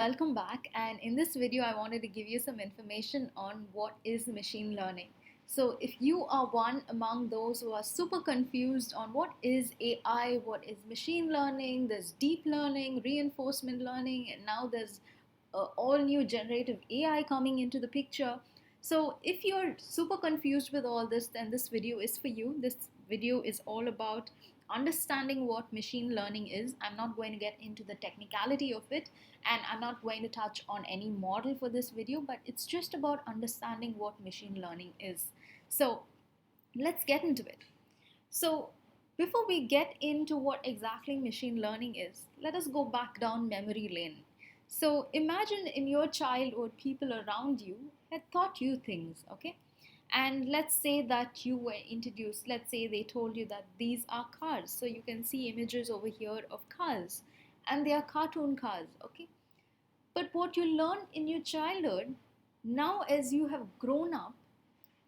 Welcome back, and in this video I wanted to give you some information on what is machine learning. So if you are one among those who are super confused on what is AI, what is machine learning, there's deep learning, reinforcement learning, and now there's all new generative AI coming into the picture. So if you're super confused with all this, then this video is for you. This video is all about understanding what machine learning is. I'm not going to get into the technicality of it, and I'm not going to touch on any model for this video, but it's just about understanding what machine learning is. So let's get into it. So before we get into what exactly machine learning is, let us go back down memory lane. So imagine in your childhood, people around you had taught you things, okay? And let's say that you were introduced, let's say they told you that these are cars. So you can see images over here of cars, and they are cartoon cars, okay? But what you learned in your childhood, now as you have grown up,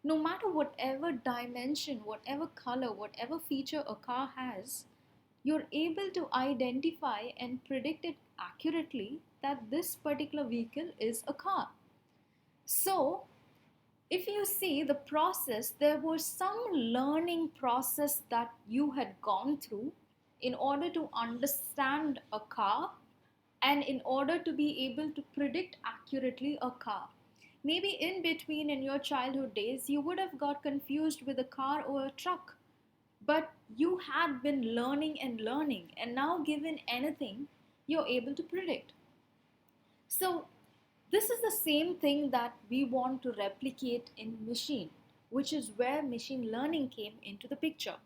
no matter whatever dimension, whatever color, whatever feature a car has, you're able to identify and predict it accurately that this particular vehicle is a car. So, if you see the process, there was some learning process that you had gone through in order to understand a car and in order to be able to predict accurately a car. Maybe in between in your childhood days, you would have got confused with a car or a truck, but you had been learning and learning, and now given anything, you're able to predict. So, this is the same thing that we want to replicate in machine, which is where machine learning came into the picture.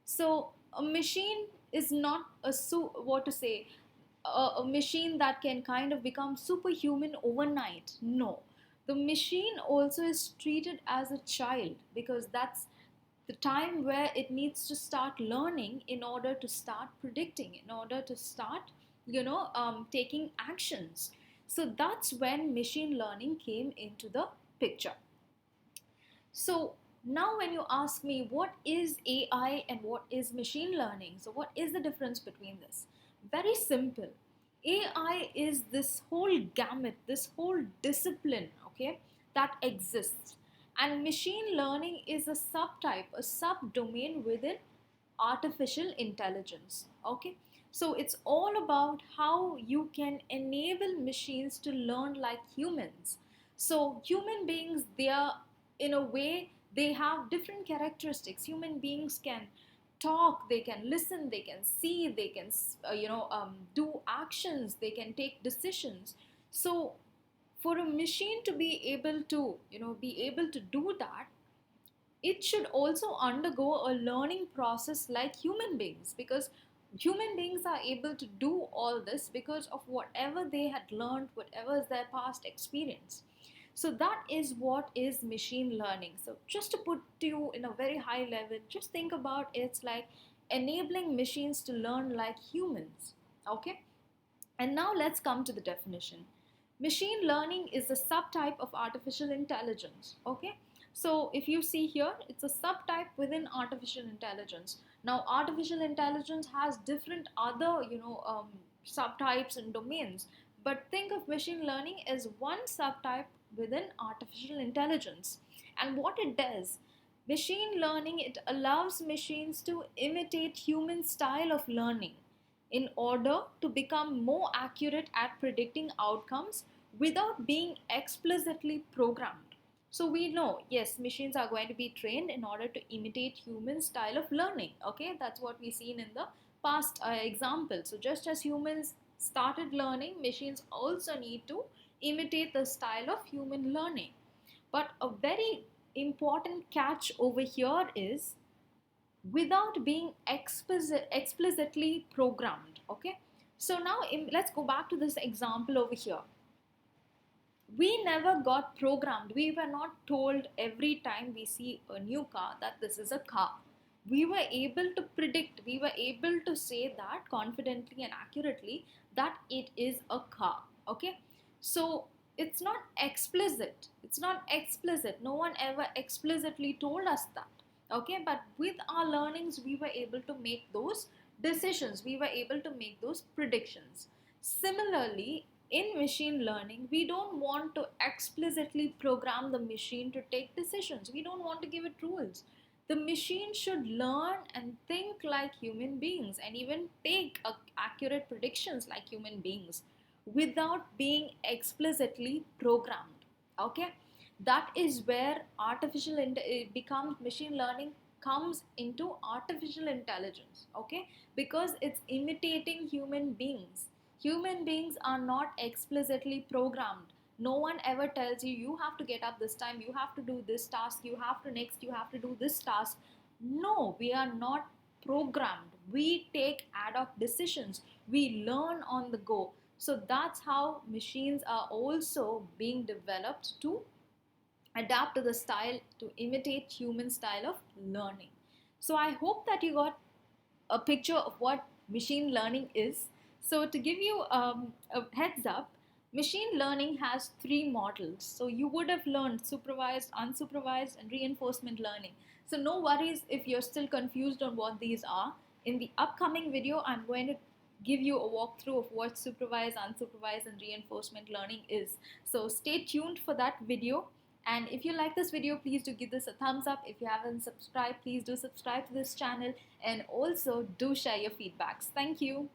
So, a machine is not what to say, a machine that can kind of become superhuman overnight. No, the machine also is treated as a child because that's the time where it needs to start learning in order to start predicting, in order to start, taking actions. So that's when machine learning came into the picture. So now when you ask me what is AI and what is machine learning, so what is the difference between this? Very simple. AI is this whole gamut, this whole discipline, okay, that exists. And machine learning is a subtype, a subdomain within artificial intelligence, okay? So it's all about how you can enable machines to learn like humans. So human beings, they are, in a way, they have different characteristics. Human beings can talk, they can listen, they can see, they can do actions, they can take decisions. So for a machine to be able to do that, it should also undergo a learning process like human beings, because human beings are able to do all this because of whatever they had learned, whatever is their past experience. So that is what is machine learning. So just to put you in a very high level, just think about it's like enabling machines to learn like humans, okay? And now let's come to the definition. Machine learning is a subtype of artificial intelligence. Okay. So if you see here, it's a subtype within artificial intelligence. Now, artificial intelligence has different other, subtypes and domains. But think of machine learning as one subtype within artificial intelligence. And what it does, machine learning, it allows machines to imitate human style of learning in order to become more accurate at predicting outcomes without being explicitly programmed. So we know, yes, machines are going to be trained in order to imitate human style of learning. Okay, that's what we've seen in the past example. So just as humans started learning, machines also need to imitate the style of human learning. But a very important catch over here is without being explicitly programmed. Okay, so now let's go back to this example over here. We never got programmed. We were not told every time we see a new car that this is a car. We were able to predict, we were able to say that confidently and accurately that it is a car. Okay, so it's not explicit, no one ever explicitly told us that. Okay, but with our learnings we were able to make those decisions, we were able to make those predictions. Similarly, in machine learning, we don't want to explicitly program the machine to take decisions. We don't want to give it rules. The machine should learn and think like human beings and even take accurate predictions like human beings without being explicitly programmed. Okay, that is where it becomes machine learning comes into artificial intelligence. Okay, because it's imitating human beings. Human beings are not explicitly programmed. No one ever tells you you have to get up this time, you have to do this task, you have to do this task. No, we are not programmed. We take ad hoc decisions, we learn on the go. So that's how machines are also being developed to adapt to the style, to imitate human style of learning. So I hope that you got a picture of what machine learning is. So, to give you a heads up, machine learning has three models. So, you would have learned supervised, unsupervised, and reinforcement learning. So, no worries if you're still confused on what these are. In the upcoming video, I'm going to give you a walkthrough of what supervised, unsupervised, and reinforcement learning is. So, stay tuned for that video. And if you like this video, please do give this a thumbs up. If you haven't subscribed, please do subscribe to this channel, and also do share your feedbacks. Thank you.